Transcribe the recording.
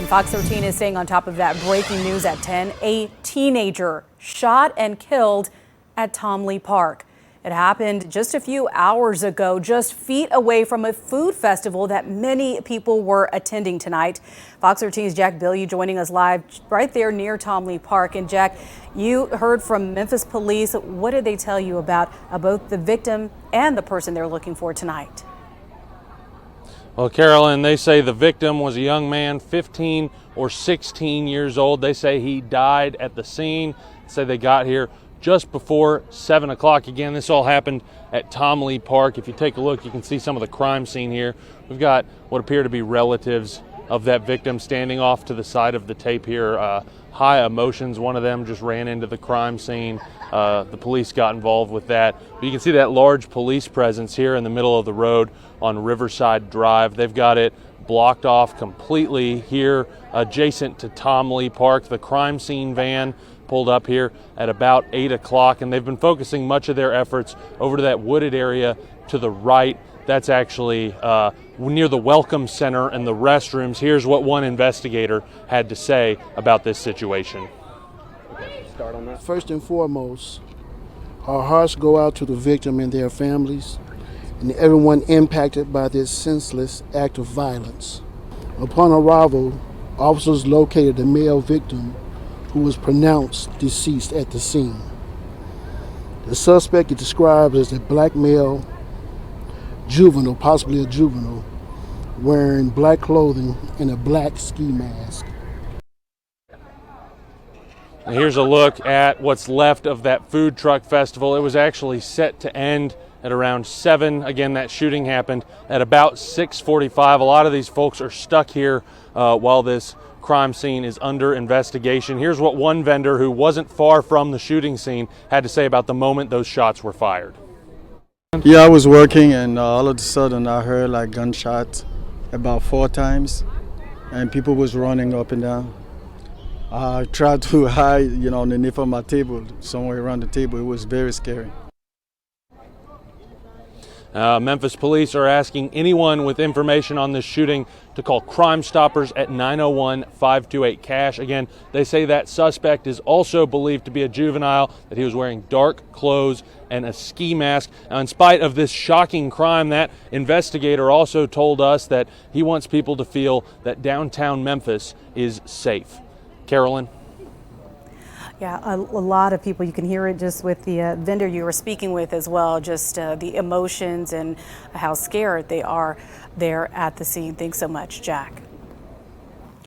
And Fox 13 is saying on top of that, breaking news at 10, a teenager shot and killed at Tom Lee Park. It happened just a few hours ago, just feet away from a food festival that many people were attending tonight. Fox 13's Jack Billieu joining us live right there near Tom Lee Park. And Jack, you heard from Memphis police. What did they tell you about both the victim and the person they're looking for tonight? Well, Carolyn, they say the victim was a young man, 15 or 16 years old. They say he died at the scene. They say they got here just before 7 o'clock. Again, this all happened at Tom Lee Park. If you take a look, you can see some of the crime scene here. We've got what appear to be relatives of that victim standing off to the side of the tape here. High emotions. One of them just ran into the crime scene. The police got involved with that. But you can see that large police presence here in the middle of the road on Riverside Drive. They've got it blocked off completely here adjacent to Tom Lee Park. The crime scene van pulled up here at about 8 o'clock, and they've been focusing much of their efforts over to that wooded area to the right. That's actually near the Welcome Center and the restrooms. Here's what one investigator had to say about this situation. Start on that. First and foremost, our hearts go out to the victim and their families and everyone impacted by this senseless act of violence. Upon arrival, officers located the male victim who was pronounced deceased at the scene. The suspect is described as a black male, juvenile, possibly a juvenile, wearing black clothing and a black ski mask. And here's a look at what's left of that food truck festival. It was actually set to end at around 7. Again, that shooting happened at about 6:45. A lot of these folks are stuck here while this crime scene is under investigation. Here's what one vendor who wasn't far from the shooting scene had to say about the moment those shots were fired. Yeah, I was working and all of a sudden I heard like gunshots about 4 times and people was running up and down. I tried to hide, underneath of my table, somewhere around the table. It was very scary. Memphis police are asking anyone with information on this shooting to call Crime Stoppers at 901-528-CASH. Again, they say that suspect is also believed to be a juvenile, that he was wearing dark clothes and a ski mask. Now, in spite of this shocking crime, that investigator also told us that he wants people to feel that downtown Memphis is safe. Carolyn? Yeah, a lot of people, you can hear it just with the vendor you were speaking with as well, just the emotions and how scared they are there at the scene. Thanks so much, Jack.